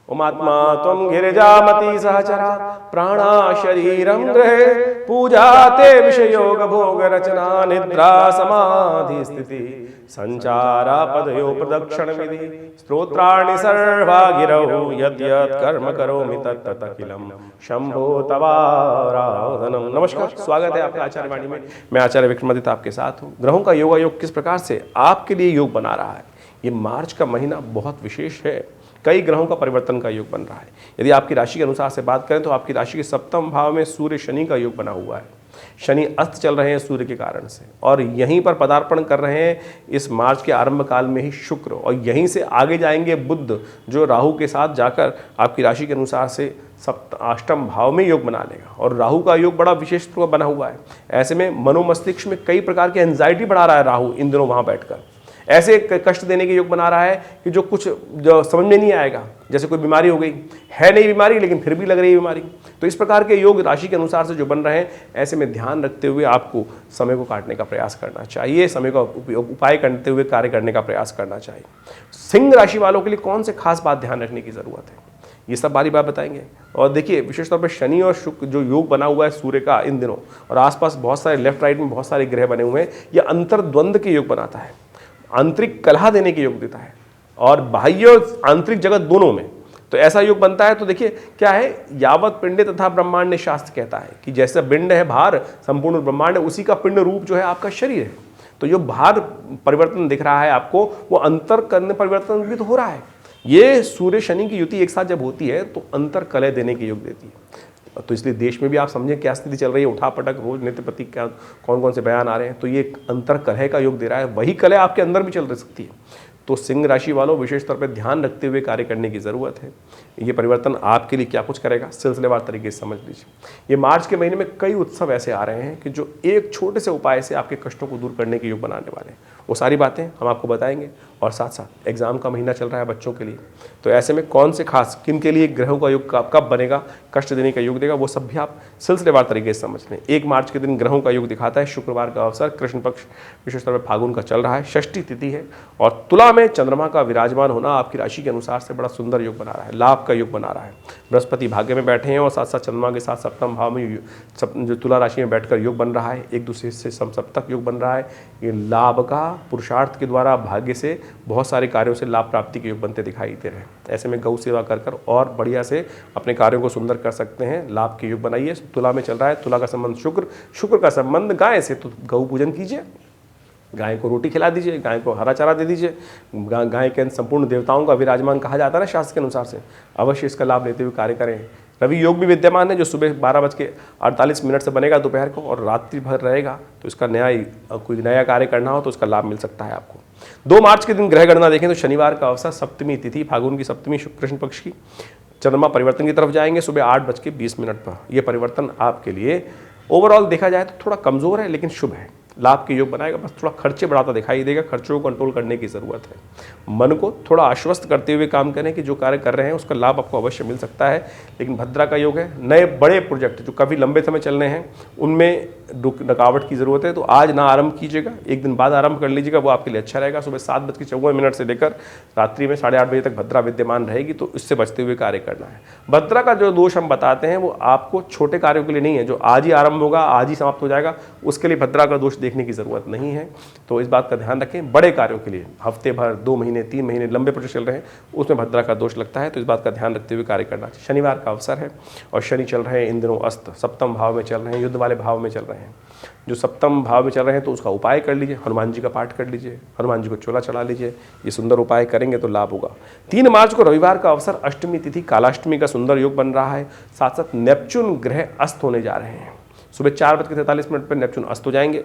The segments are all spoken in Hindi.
उमात्मा त्वं गिरिजामती सहचरा प्राणा शरीरं गृहे पूजा ते विषयोग भोग रचना निद्रा समाधि स्थिति संचारा पदयो प्रदक्षिण विधि स्तोत्राणि सर्वा गिरौ यद् यद् कर्म करोमि तत् तत् अखिलम शंभो तवाराधनम। नमस्कार, स्वागत है आपका आचार्य वाणी में। मैं आचार्य विक्रमादित्य आपके साथ हूँ। ग्रहों का योगायोग किस प्रकार से आपके लिए योग बना रहा है। ये मार्च का महीना बहुत विशेष है, कई ग्रहों का परिवर्तन का योग बन रहा है। यदि आपकी राशि के अनुसार से बात करें तो आपकी राशि के सप्तम भाव में सूर्य शनि का योग बना हुआ है। शनि अस्त चल रहे हैं सूर्य के कारण से, और यहीं पर पदार्पण कर रहे हैं इस मार्च के आरंभ काल में ही शुक्र, और यहीं से आगे जाएंगे बुध, जो राहु के साथ जाकर आपकी राशि के अनुसार से अष्टम भाव में योग बना लेगा। और राहु का योग बड़ा विशेष रूप बना हुआ है। ऐसे में मनोमस्तिष्क में कई प्रकार की एंजाइटी बढ़ा रहा है राहु इन दिनों वहां बैठकर। ऐसे कष्ट देने के योग बना रहा है कि जो समझ में नहीं आएगा, जैसे कोई बीमारी हो गई है, नहीं बीमारी लेकिन फिर भी लग रही है बीमारी। तो इस प्रकार के योग राशि के अनुसार से जो बन रहे हैं, ऐसे में ध्यान रखते हुए आपको समय को काटने का प्रयास करना चाहिए, समय का उपाय करते हुए कार्य करने का प्रयास करना चाहिए। सिंह राशि वालों के लिए कौन से खास बात ध्यान रखने की जरूरत है, ये सब बारी बात बताएंगे। और देखिए, विशेष तौर पर शनि और शुक्र जो योग बना हुआ है सूर्य का इन दिनों, और आसपास बहुत सारे लेफ्ट राइट में बहुत सारे ग्रह बने हुए हैं, यह अंतर्द्वंद के योग बनाता है, आंतरिक कलह देने के योग देता है, और बाह्य और आंतरिक जगत दोनों में। तो ऐसा योग बनता है। तो देखिए क्या है, यावत पिंडे तथा ब्रह्मांड ने शास्त्र कहता है कि जैसे पिंड है भार, संपूर्ण ब्रह्मांड है, उसी का पिंड रूप जो है आपका शरीर है। तो जो भार परिवर्तन दिख रहा है आपको, वो अंतर करने परिवर्तन भी तो हो रहा है। ये सूर्य शनि की युति एक साथ जब होती है तो अंतर कलह देने के योग देती है। तो इसलिए देश में भी आप समझें क्या स्थिति चल रही है, उठापटक रोज नित्य प्रति क्या कौन कौन से बयान आ रहे हैं। तो ये अंतर कलह का योग दे रहा है, वही कलह आपके अंदर भी चल रह सकती है। तो सिंह राशि वालों विशेष तौर पर ध्यान रखते हुए कार्य करने की जरूरत है। ये परिवर्तन आपके लिए क्या कुछ करेगा, सिलसिलेवार तरीके से समझ लीजिए। ये मार्च के महीने में कई उत्सव ऐसे आ रहे हैं कि जो एक छोटे से उपाय से आपके कष्टों को दूर करने के योग बनाने वाले हैं। वो सारी बातें हम आपको बताएंगे। और साथ साथ एग्जाम का महीना चल रहा है बच्चों के लिए, तो ऐसे में कौन से खास किन के लिए ग्रहों का योग कब बनेगा, कष्ट देने का योग देगा, वो सब भी आप सिलसिलेवार तरीके से समझ लें। 1 मार्च के दिन ग्रहों का योग दिखाता है, शुक्रवार का अवसर, कृष्ण पक्ष विशेष तौर पर फागुन का चल रहा है, षष्ठी तिथि है, और तुला में चंद्रमा का विराजमान होना आपकी राशि के अनुसार से बड़ा सुंदर योग बना रहा है, लाभ का योग बना रहा है। बृहस्पति भाग्य में बैठे हैं और साथ साथ चंद्रमा के साथ सप्तम भाव में जो तुला राशि में बैठकर योग बन रहा है, एक दूसरे से समसप्तक योग बन रहा है। ये लाभ का पुरुषार्थ के द्वारा भाग्य से बहुत सारे कार्यों से लाभ प्राप्ति के योग बनते दिखाई दे रहे हैं। ऐसे में गौ सेवा कर और बढ़िया से अपने कार्यों को सुंदर कर सकते हैं। लाभ के योग बनाइए। तुला में चल रहा है, तुला का संबंध शुक्र का संबंध गाय से, तो गौ पूजन कीजिए, गाय को रोटी खिला दीजिए, गाय को हरा चारा दे दीजिए। गाय के संपूर्ण देवताओं का विराजमान कहा जाता है ना शास्त्र के अनुसार से। अवश्य इसका लाभ लेते हुए कार्य करें। रवि योग भी विद्यमान है, जो सुबह 12:48 से बनेगा दोपहर को, और रात्रि भर रहेगा। तो इसका कोई नया कार्य करना हो तो इसका लाभ मिल सकता है आपको। 2 मार्च के दिन ग्रह गणना देखें तो शनिवार का अवसर, सप्तमी तिथि, फागुन की सप्तमी, कृष्ण पक्ष की, चंद्रमा परिवर्तन की तरफ जाएंगे सुबह 8:20 पर। यह परिवर्तन आपके लिए ओवरऑल देखा जाए तो थोड़ा कमजोर है, लेकिन शुभ है, लाभ के योग बनाएगा। बस थोड़ा खर्चे बढ़ाता दिखाई देगा, खर्चों को कंट्रोल करने की जरूरत है। मन को थोड़ा आश्वस्त करते हुए काम करें कि जो कार्य कर रहे हैं उसका लाभ आपको अवश्य मिल सकता है। लेकिन भद्रा का योग है, नए बड़े प्रोजेक्ट जो काफ़ी लंबे समय चलने हैं उनमें रुकावट की जरूरत है। तो आज ना आरंभ कीजिएगा, एक दिन बाद आरंभ कर लीजिएगा, वो आपके लिए अच्छा रहेगा। सुबह 7:54 से लेकर रात्रि में 8:30 बजे तक भद्रा विद्यमान रहेगी, तो इससे बचते हुए कार्य करना है। भद्रा का जो दोष हम बताते हैं वो आपको छोटे कार्यों के लिए नहीं है, जो आज ही आरंभ होगा आज ही समाप्त हो जाएगा, उसके लिए भद्रा का दोष देखने की जरूरत नहीं है। तो इस बात का ध्यान रखें। बड़े कार्यों के लिए हफ्ते भर, 2 महीने, 3 महीने लंबे प्रोजेक्ट चल रहे हैं, उसमें भद्रा का दोष लगता है। तो इस बात का ध्यान रखते हुए कार्य करना चाहिए। शनिवार का अवसर है और शनि चल रहे हैं इन दिनों अस्त, सप्तम भाव में चल रहे हैं, युद्ध वाले भाव में चल रहे हैं। जो सप्तम भाव में चल रहे हैं तो उसका उपाय कर लीजिए, हनुमान जी का पाठ कर लीजिए, हनुमान जी को चोला चढ़ा लीजिए। ये सुंदर उपाय करेंगे तो लाभ होगा। 3 मार्च को रविवार का अवसर, अष्टमी तिथि, कालाष्टमी का सुंदर योग बन रहा है। साथ साथ नेपच्यून ग्रह अस्त होने जा रहे हैं। सुबह 4:43 पर नेपच्यून अस्त हो जाएंगे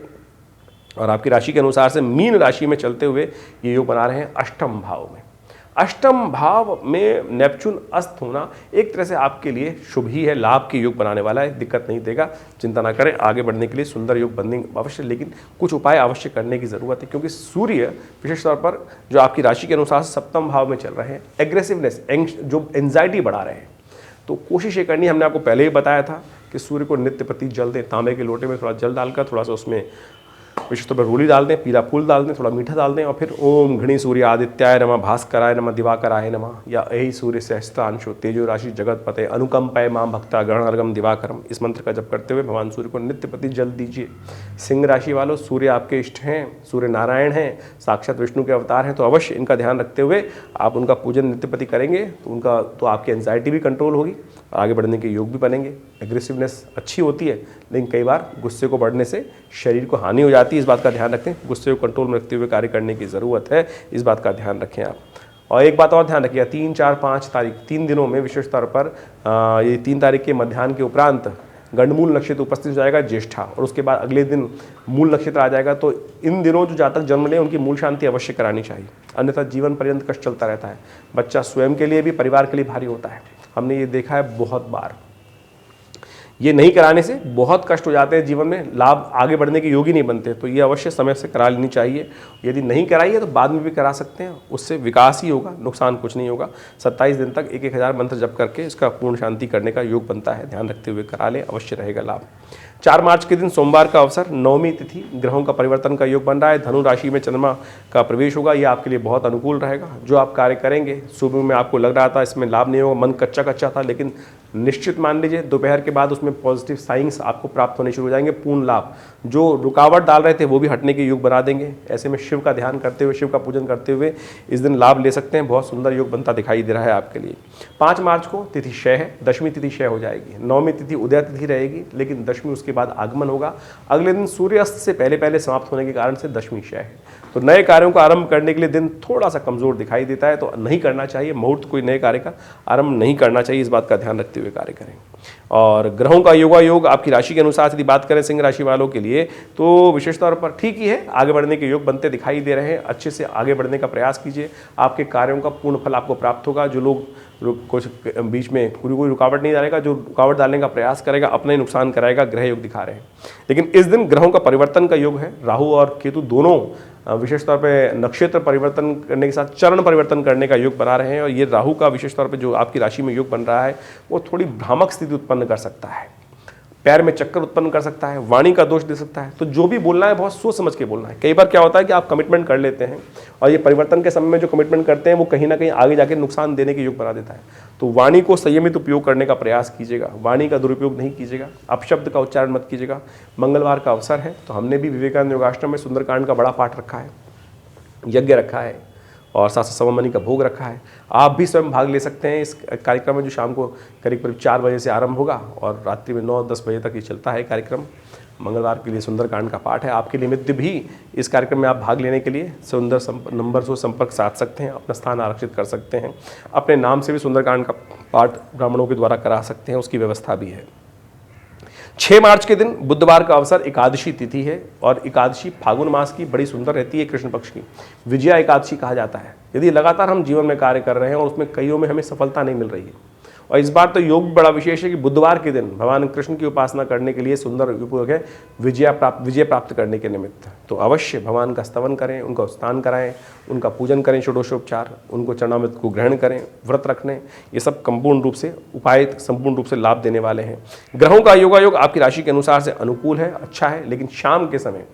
और आपकी राशि के अनुसार से मीन राशि में चलते हुए ये योग बना रहे हैं अष्टम भाव में। अष्टम भाव में नेपच्यून अस्त होना एक तरह से आपके लिए शुभ ही है, लाभ के योग बनाने वाला है, दिक्कत नहीं देगा। चिंता ना करें, आगे बढ़ने के लिए सुंदर योग बनने अवश्य, लेकिन कुछ उपाय अवश्य करने की जरूरत है। क्योंकि सूर्य विशेष तौर पर जो आपकी राशि के अनुसार सप्तम भाव में चल रहे हैं, एग्रेसिवनेस, जो एंजाइटी बढ़ा रहे हैं। तो कोशिश ये करनी, हमने आपको पहले ही बताया था कि सूर्य को नित्य प्रति जल दें। तांबे के लोटे में थोड़ा जल डालकर, थोड़ा सा उसमें विशेष तौर पर रोली डाल दें, पीला फूल डाल दें, थोड़ा मीठा डाल दें और फिर ओम घृणी सूर्य आदित्याय नमः भास्कराय नमः दिवाकराय नमः या यही सूर्य सहस्त्रांशो तेजो राशि जगतपते अनुकंपय मां भक्ता ग्रहणर्गम दिवाकरम, इस मंत्र का जप करते हुए भगवान सूर्य को नित्य प्रति जल दीजिए। सिंह राशि वालों, सूर्य आपके इष्ट हैं, सूर्य नारायण हैं, साक्षात विष्णु के अवतार हैं, तो अवश्य इनका ध्यान रखते हुए आप उनका पूजन नित्य प्रति करेंगे तो आपकी एंजाइटी भी कंट्रोल होगी, आगे बढ़ने के योग भी बनेंगे। एग्रेसिवनेस अच्छी होती है, लेकिन कई बार गुस्से को बढ़ने से शरीर को हानि हो जाती है, इस बात का ध्यान रखें। गुस्से को कंट्रोल में रखते हुए कार्य करने की ज़रूरत है, इस बात का ध्यान रखें आप। और एक बात और ध्यान रखिएगा, 3, 4, 5 तारीख 3 दिनों में विशेष तौर पर ये 3 तारीख के मध्याह्न के उपरांत गंडमूल नक्षत्र उपस्थित हो जाएगा ज्येष्ठा, और उसके बाद अगले दिन मूल नक्षत्र आ जाएगा। तो इन दिनों जो जातक जन्म लें उनकी मूल शांति अवश्य करानी चाहिए, अन्यथा जीवन पर्यंत कष्ट चलता रहता है। बच्चा स्वयं के लिए भी परिवार के लिए भारी होता है, हमने ये देखा है बहुत बार। ये नहीं कराने से बहुत कष्ट हो जाते हैं जीवन में, लाभ आगे बढ़ने के योग ही नहीं बनते। तो ये अवश्य समय से करा लेनी चाहिए। यदि नहीं कराई है तो बाद में भी करा सकते हैं, उससे विकास ही होगा, नुकसान कुछ नहीं होगा। 27 दिन तक 1,000 मंत्र जप करके इसका पूर्ण शांति करने का योग बनता है, ध्यान रखते हुए करा लें, अवश्य रहेगा लाभ। 4 मार्च के दिन सोमवार का अवसर, 9वीं तिथि, ग्रहों का परिवर्तन का योग बन रहा है, धनु राशि में चंद्रमा का प्रवेश होगा, ये आपके लिए बहुत अनुकूल रहेगा। जो आप कार्य करेंगे सुबह में आपको लग रहा था इसमें लाभ नहीं होगा, मन कच्चा कच्चा था, लेकिन निश्चित मान लीजिए दोपहर के बाद उसमें पॉजिटिव साइंस आपको प्राप्त होने शुरू हो जाएंगे, पूर्ण लाभ। जो रुकावट डाल रहे थे वो भी हटने के योग बना देंगे। ऐसे में शिव का ध्यान करते हुए, शिव का पूजन करते हुए इस दिन लाभ ले सकते हैं, बहुत सुंदर योग बनता दिखाई दे रहा है आपके लिए। 5 मार्च को तिथि क्षय है, 10वीं तिथि क्षय हो जाएगी, 9वीं तिथि उदय तिथि रहेगी, लेकिन 10वीं उसके बाद आगमन होगा। अगले दिन सूर्यास्त से पहले पहले समाप्त होने के कारण से 10वीं क्षय है। तो नए कार्यों का आरंभ करने के लिए दिन थोड़ा सा कमजोर दिखाई देता है, तो नहीं करना चाहिए। मुहूर्त कोई नए कार्य का आरंभ नहीं करना चाहिए, इस बात का ध्यान रखते हुए कार्य करें। और ग्रहों का योगायोग आपकी राशि के अनुसार यदि बात करें सिंह राशि वालों के लिए, तो विशेष तौर पर ठीक ही है, आगे बढ़ने के योग बनते दिखाई दे रहे हैं। अच्छे से आगे बढ़ने का प्रयास कीजिए, आपके कार्यों का पूर्ण फल आपको प्राप्त होगा। जो लोग कुछ बीच में कोई रुकावट नहीं डालेगा, जो रुकावट डालने का प्रयास करेगा अपना ही नुकसान कराएगा, ग्रह योग दिखा रहे हैं। लेकिन इस दिन ग्रहों का परिवर्तन का योग है, राहु और केतु दोनों विशेष तौर पे नक्षत्र परिवर्तन करने के साथ चरण परिवर्तन करने का योग बना रहे हैं। और ये राहु का विशेष तौर पे जो आपकी राशि में योग बन रहा है वो थोड़ी भ्रामक स्थिति उत्पन्न कर सकता है, पैर में चक्कर उत्पन्न कर सकता है, वाणी का दोष दे सकता है। तो जो भी बोलना है बहुत सोच समझ के बोलना है। कई बार क्या होता है कि आप कमिटमेंट कर लेते हैं और ये परिवर्तन के समय में जो कमिटमेंट करते हैं वो कहीं ना कहीं आगे जाके नुकसान देने के योग बना देता है। तो वाणी को संयमित उपयोग करने का प्रयास कीजिएगा, वाणी का दुरुपयोग नहीं कीजिएगा, अपशब्द का उच्चारण मत कीजिएगा। मंगलवार का अवसर है, तो हमने भी विवेकानंद योगाश्रम में सुंदरकांड का बड़ा पाठ रखा है, यज्ञ रखा है और साथ सवा मणि का भोग रखा है। आप भी स्वयं भाग ले सकते हैं इस कार्यक्रम में, जो शाम को करीब 4 बजे से आरंभ होगा और रात्रि में 9-10 बजे तक ये चलता है कार्यक्रम। मंगलवार के लिए सुंदरकांड का पाठ है। आपके निमित्त भी इस कार्यक्रम में आप भाग लेने के लिए सुंदर नंबर से संपर्क साध सकते हैं, अपना स्थान आरक्षित कर सकते हैं, अपने नाम से भी सुंदरकांड का पाठ ब्राह्मणों के द्वारा करा सकते हैं, उसकी व्यवस्था भी है। 6 मार्च के दिन बुधवार का अवसर, एकादशी तिथि है और एकादशी फागुन मास की बड़ी सुंदर रहती है, कृष्ण पक्ष की विजया एकादशी कहा जाता है। यदि लगातार हम जीवन में कार्य कर रहे हैं और उसमें कईयों में हमें सफलता नहीं मिल रही है, और इस बार तो योग भी बड़ा विशेष है कि बुधवार के दिन भगवान कृष्ण की उपासना करने के लिए सुंदर उपयोग है विजय प्राप्त करने के निमित्त। तो अवश्य भगवान का स्तवन करें, उनका स्नान कराएं, उनका पूजन करें, षोडशोपचार, उनको चरणामृत को ग्रहण करें, व्रत रखने, ये सब संपूर्ण रूप से उपाय संपूर्ण रूप से लाभ देने वाले हैं। ग्रहों का योगायोग आपकी राशि के अनुसार से अनुकूल है, अच्छा है, लेकिन शाम के समय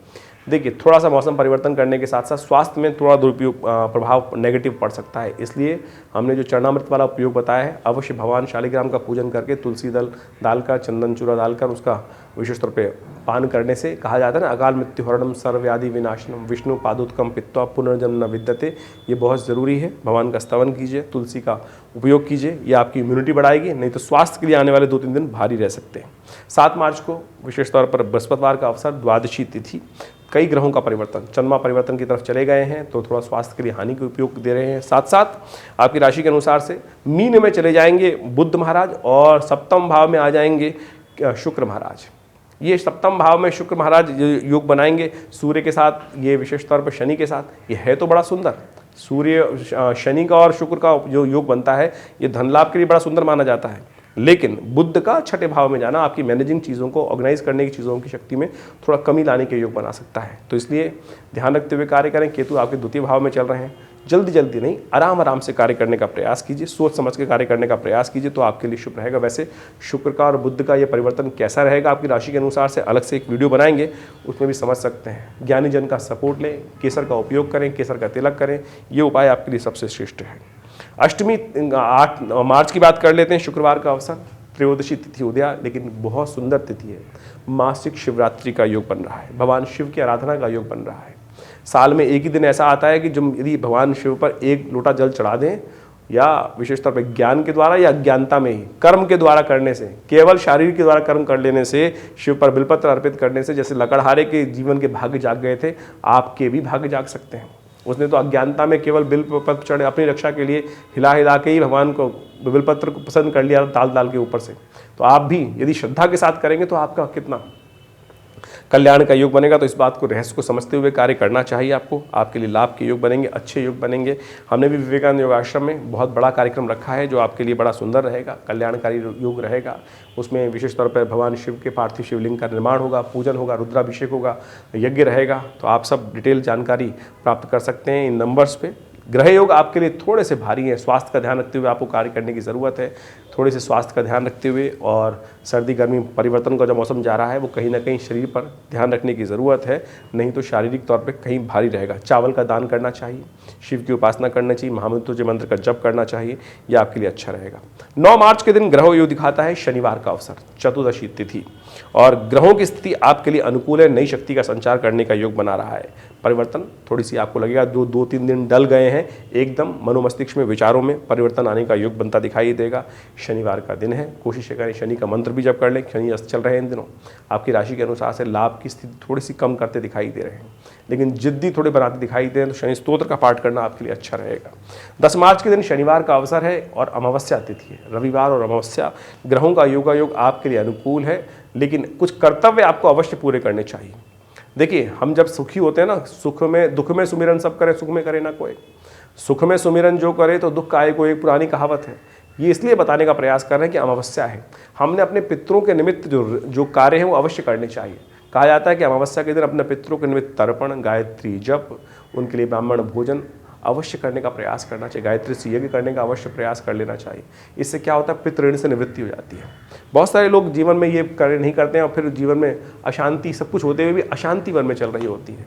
देखिए थोड़ा सा मौसम परिवर्तन करने के साथ साथ स्वास्थ्य में थोड़ा दुरुपयोग प्रभाव नेगेटिव पड़ सकता है। इसलिए हमने जो चरणामृत वाला उपयोग बताया है, अवश्य भगवान शालिग्राम का पूजन करके तुलसी दल डालकर, चंदन चूरा डालकर उसका विशेष तौर पे पान करने से कहा जाता है ना, अकाल मृत्यु हरणम सर्वव्याधि विनाशनम विष्णु पादोत्कम पित्वा पुनर्जन्म न विद्यते। ये बहुत ज़रूरी है। भगवान का स्तवन कीजिए, तुलसी का उपयोग कीजिए, ये आपकी इम्यूनिटी बढ़ाएगी, नहीं तो स्वास्थ्य के लिए आने वाले 2-3 दिन भारी रह सकते हैं। 7 मार्च को विशेष तौर पर बृहस्पतिवार का अवसर, द्वादशी तिथि, कई ग्रहों का परिवर्तन, चंद्रमा परिवर्तन की तरफ चले गए हैं, तो थोड़ा स्वास्थ्य के लिए हानि के उपयोग दे रहे हैं। साथ साथ आपकी राशि के अनुसार से मीन में चले जाएंगे बुध महाराज और सप्तम भाव में आ जाएंगे शुक्र महाराज। ये सप्तम भाव में शुक्र महाराज योग बनाएंगे सूर्य के साथ, ये विशेष तौर पर शनि के साथ। ये है तो बड़ा सुंदर, सूर्य शनि का और शुक्र का जो योग बनता है ये धन लाभ के लिए बड़ा सुंदर माना जाता है। लेकिन बुध का 6ठे भाव में जाना आपकी मैनेजिंग चीज़ों को, ऑर्गेनाइज करने की चीज़ों की शक्ति में थोड़ा कमी लाने के योग बना सकता है। तो इसलिए ध्यान रखते हुए कार्य करें। केतु आपके 2य भाव में चल रहे हैं, जल्दी जल्दी नहीं, आराम आराम से कार्य करने का प्रयास कीजिए, सोच समझ के कार्य करने का प्रयास कीजिए, तो आपके लिए शुभ रहेगा। वैसे शुक्र का और बुध का ये परिवर्तन कैसा रहेगा आपकी राशि के अनुसार से अलग से एक वीडियो बनाएंगे, उसमें भी समझ सकते हैं। ज्ञानी जन का सपोर्ट लें, केसर का उपयोग करें, केसर का तिलक करें, ये उपाय आपके लिए सबसे श्रेष्ठ है। अष्टमी 8 मार्च की बात कर लेते हैं। शुक्रवार का अवसर, त्रयोदशी तिथि उदया, लेकिन बहुत सुंदर तिथि है। मासिक शिवरात्रि का योग बन रहा है, भगवान शिव की आराधना का योग बन रहा है। साल में एक ही दिन ऐसा आता है कि जब यदि भगवान शिव पर एक लोटा जल चढ़ा दें, या विशेष तौर पर ज्ञान के द्वारा या अज्ञानता में ही कर्म के द्वारा करने से, केवल शारीर के द्वारा कर्म कर लेने से, शिव पर बिलपत्र अर्पित करने से, जैसे लकड़हारे के जीवन के भाग्य जाग गए थे, आपके भी भाग्य जाग सकते हैं। उसने तो अज्ञानता में केवल बिलपत्र चढ़े अपनी रक्षा के लिए हिला हिला के ही भगवान को बिलपत्र को पसंद कर लिया दाल दाल के ऊपर से। तो आप भी यदि श्रद्धा के साथ करेंगे तो आपका कितना कल्याण का योग बनेगा। तो इस बात को, रहस्य को समझते हुए कार्य करना चाहिए आपको। आपके लिए लाभ के योग बनेंगे, अच्छे योग बनेंगे। हमने भी विवेकानंद योग आश्रम में बहुत बड़ा कार्यक्रम रखा है जो आपके लिए बड़ा सुंदर रहेगा, कल्याणकारी योग रहेगा। उसमें विशेष तौर पर भगवान शिव के पार्थिव शिवलिंग का निर्माण होगा, पूजन होगा, रुद्राभिषेक होगा, यज्ञ रहेगा। तो आप सब डिटेल जानकारी प्राप्त कर सकते हैं इन नंबर्स पे। ग्रह योग आपके लिए थोड़े से भारी हैं, स्वास्थ्य का ध्यान रखते हुए आपको कार्य करने की ज़रूरत है। थोड़े से स्वास्थ्य का ध्यान रखते हुए, और सर्दी गर्मी परिवर्तन का जो मौसम जा रहा है वो कहीं ना कहीं शरीर पर ध्यान रखने की ज़रूरत है, नहीं तो शारीरिक तौर पे कहीं भारी रहेगा। चावल का दान करना चाहिए, शिव की उपासना करना चाहिए, महामृत्युंजय मंत्र का जप करना चाहिए, यह आपके लिए अच्छा रहेगा। 9 मार्च के दिन ग्रह योग दिखाता है शनिवार का अवसर, चतुर्दशी तिथि, और ग्रहों की स्थिति आपके लिए अनुकूल है। नई शक्ति का संचार करने का योग बना रहा है। परिवर्तन थोड़ी सी आपको लगेगा, 2-3 दिन डल गए हैं, एकदम मनोमस्तिष्क में, विचारों में परिवर्तन आने का योग बनता दिखाई देगा। शनिवार का दिन है, कोशिश करें शनि का मंत्र भी जप कर लें। शनि अस्त चल रहे हैं इन दिनों, आपकी राशि के अनुसार से लाभ की स्थिति थोड़ी सी कम करते दिखाई दे रहे हैं, लेकिन जिद्दी थोड़े बनाते दिखाई दे रहे हैं, तो शनि स्तोत्र का पाठ करना आपके लिए अच्छा रहेगा। 10 मार्च के दिन शनिवार का अवसर है और अमावस्या तिथि है। रविवार और अमावस्या ग्रहों का योग आपके लिए अनुकूल है, लेकिन कुछ कर्तव्य आपको अवश्य पूरे करने चाहिए। देखिए, हम जब सुखी होते हैं ना, सुख में दुख में सुमिरन सब करे, सुख में करे ना कोई। सुख में सुमिरन जो करे तो दुख आए को, एक पुरानी कहावत है। ये इसलिए बताने का प्रयास कर रहे हैं कि अमावस्या है, हमने अपने पितरों के निमित्त जो कार्य है वो अवश्य करने चाहिए। कहा जाता है कि अमावस्या के दिन अपने पितरों के निमित्त तर्पण, गायत्री जप, उनके लिए ब्राह्मण भोजन अवश्य करने का प्रयास करना चाहिए। गायत्री से यज्ञ करने का अवश्य प्रयास कर लेना चाहिए। इससे क्या होता है, पितृ ऋण से निवृत्ति हो जाती है। बहुत सारे लोग जीवन में ये कार्य नहीं करते हैं और फिर जीवन में अशांति, सब कुछ होते हुए भी अशांति मन में चल रही होती है।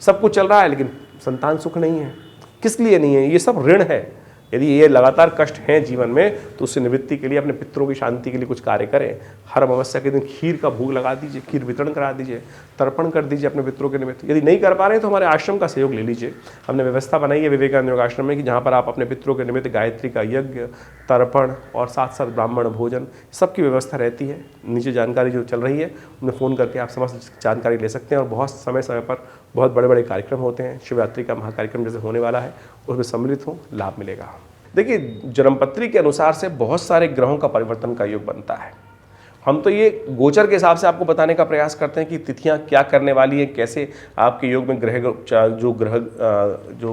सब कुछ चल रहा है लेकिन संतान सुख नहीं है। किस लिए नहीं है? ये सब ऋण है। यदि ये लगातार कष्ट हैं जीवन में, तो उससे निवृत्ति के लिए, अपने पितरों की शांति के लिए कुछ कार्य करें। हर अमावस्या के दिन खीर का भोग लगा दीजिए, खीर वितरण करा दीजिए, तर्पण कर दीजिए अपने पितरों के निमित्त। यदि नहीं कर पा रहे हैं तो हमारे आश्रम का सहयोग ले लीजिए। हमने व्यवस्था बनाई है विवेकानंद योग आश्रम में कि जहाँ पर आप अपने पितरों के निमित्त गायत्री का यज्ञ, तर्पण और साथ साथ ब्राह्मण भोजन, सबकी व्यवस्था रहती है। नीचे जानकारी जो चल रही है उनमें फ़ोन करके आप समस्त जानकारी ले सकते हैं। और बहुत समय समय पर बहुत बड़े बड़े कार्यक्रम होते हैं। शिवरात्रि का महाकार्यक्रम जैसे होने वाला है, उसमें सम्मिलित हो, लाभ मिलेगा। देखिए, जन्मपत्री के अनुसार से बहुत सारे ग्रहों का परिवर्तन का योग बनता है। हम तो ये गोचर के हिसाब से आपको बताने का प्रयास करते हैं कि तिथियां क्या करने वाली है, कैसे आपके योग में जो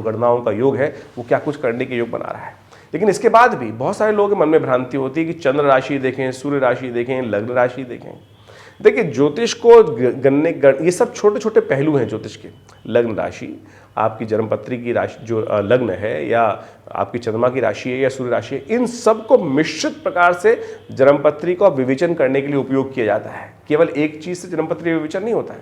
गणनाओं का योग है वो क्या कुछ करने के योग बना रहा है। लेकिन इसके बाद भी बहुत सारे लोगों के मन में भ्रांति होती है कि चंद्र राशि देखें, सूर्य राशि देखें, लग्न राशि देखें। देखिए, ज्योतिष को ये सब छोटे छोटे पहलू हैं ज्योतिष के। लग्न राशि, आपकी जन्मपत्री की राशि जो लग्न है, या आपकी चंद्रमा की राशि है, या सूर्य राशि है, इन सब को मिश्रित प्रकार से जन्मपत्री का विवेचन करने के लिए उपयोग किया जाता है। केवल एक चीज़ से जन्मपत्री विवेचन नहीं होता है।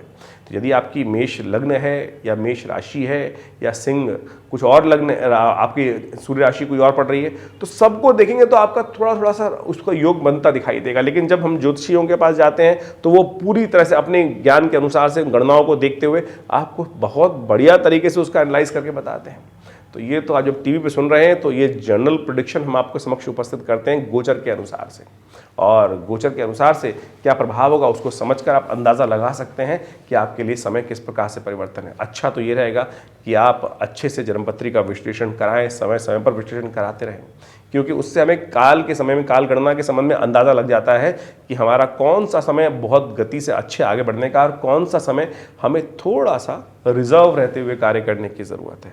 तो यदि आपकी मेष लग्न है, या मेष राशि है, या सिंह कुछ और लग्न, आपकी सूर्य राशि कोई और पड़ रही है, तो सबको देखेंगे तो आपका थोड़ा थोड़ा सा उसका योग बनता दिखाई देगा। लेकिन जब हम ज्योतिषियों के पास जाते हैं तो वो पूरी तरह से अपने ज्ञान के अनुसार से गणनाओं को देखते हुए आपको बहुत बढ़िया तरीके से उसका एनालाइज करके बताते हैं। तो ये तो आज जब टीवी पे सुन रहे हैं तो ये जनरल प्रेडिक्शन हम आपको समक्ष उपस्थित करते हैं गोचर के अनुसार से, और गोचर के अनुसार से क्या प्रभाव होगा उसको समझकर आप अंदाज़ा लगा सकते हैं कि आपके लिए समय किस प्रकार से परिवर्तन है। अच्छा तो ये रहेगा कि आप अच्छे से जन्मपत्री का विश्लेषण कराएं, समय समय पर विश्लेषण कराते रहें, क्योंकि उससे हमें काल के समय में, काल गणना के संबंध में अंदाज़ा लग जाता है कि हमारा कौन सा समय बहुत गति से अच्छे आगे बढ़ने का और कौन सा समय हमें थोड़ा सा रिजर्व रहते हुए कार्य करने की ज़रूरत है।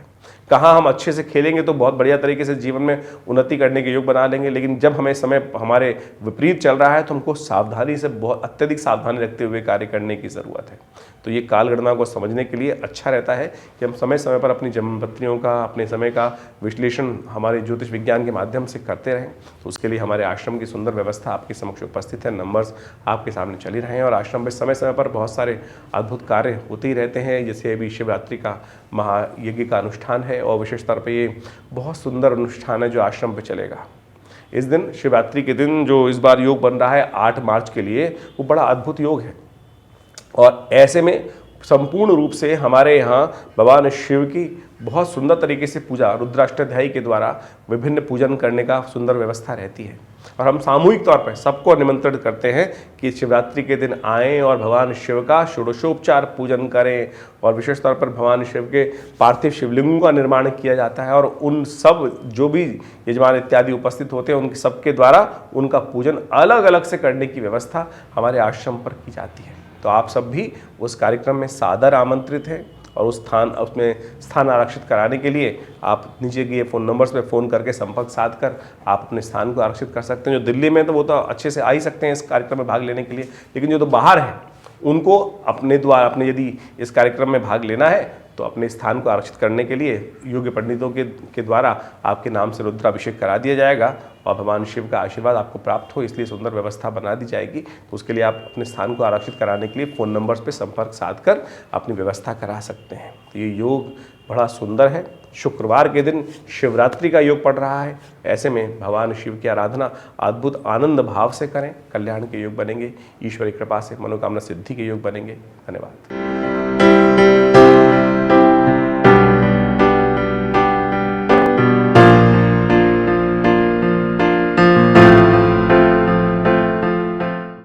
कहाँ हम अच्छे से खेलेंगे तो बहुत बढ़िया तरीके से जीवन में उन्नति करने के योग बना लेंगे, लेकिन जब हमें समय हमारे विपरीत चल रहा है तो हमको सावधानी से, बहुत अत्यधिक सावधानी रखते हुए कार्य करने की ज़रूरत है। तो ये काल गणना को समझने के लिए अच्छा रहता है कि हम समय समय पर अपनी जन्मपत्रियों का, अपने समय का विश्लेषण हमारे ज्योतिष विज्ञान के माध्यम से करते रहें। तो उसके लिए हमारे आश्रम की सुंदर व्यवस्था आपके समक्ष उपस्थित है। नंबर्स आपके सामने चल ही रहे हैं और आश्रम में समय समय पर बहुत सारे अद्भुत कार्य होते ही रहते हैं। जैसे अभी शिवरात्रि का महायज्ञ का अनुष्ठान है और विशेष तौर पर ये बहुत सुंदर अनुष्ठान है जो आश्रम पर चलेगा। इस दिन, शिवरात्रि के दिन जो इस बार योग बन रहा है 8 मार्च के लिए, वो बड़ा अद्भुत योग है। और ऐसे में संपूर्ण रूप से हमारे यहाँ भगवान शिव की बहुत सुंदर तरीके से पूजा रुद्राष्टाध्यायी के द्वारा विभिन्न पूजन करने का सुंदर व्यवस्था रहती है। और हम सामूहिक तौर पर सबको निमंत्रित करते हैं कि शिवरात्रि के दिन आएँ और भगवान शिव का षोडशोपचार पूजन करें। और विशेष तौर पर भगवान शिव के पार्थिव शिवलिंगों का निर्माण किया जाता है और उन सब जो भी यजमान इत्यादि उपस्थित होते हैं उनके सबके द्वारा उनका पूजन अलग अलग से करने की व्यवस्था हमारे आश्रम पर की जाती है। तो आप सब भी उस कार्यक्रम में सादर आमंत्रित हैं और उसमें स्थान आरक्षित कराने के लिए आप नीचे दिए फ़ोन नंबर्स पे फ़ोन करके संपर्क साध कर आप अपने स्थान को आरक्षित कर सकते हैं। जो दिल्ली में तो वो तो अच्छे से आ ही सकते हैं इस कार्यक्रम में भाग लेने के लिए, लेकिन जो तो बाहर है उनको अपने यदि इस कार्यक्रम में भाग लेना है तो अपने स्थान को आरक्षित करने के लिए योग्य पंडितों के द्वारा आपके नाम से रुद्राभिषेक करा दिया जाएगा और भगवान शिव का आशीर्वाद आपको प्राप्त हो, इसलिए सुंदर व्यवस्था बना दी जाएगी। तो उसके लिए आप अपने स्थान को आरक्षित कराने के लिए फ़ोन नंबर्स पे संपर्क साध कर अपनी व्यवस्था करा सकते हैं। तो ये योग बड़ा सुंदर है। शुक्रवार के दिन शिवरात्रि का योग पड़ रहा है। ऐसे में भगवान शिव की आराधना अद्भुत आनंद भाव से करें, कल्याण के योग बनेंगे, ईश्वरी कृपा से मनोकामना सिद्धि के योग बनेंगे। धन्यवाद।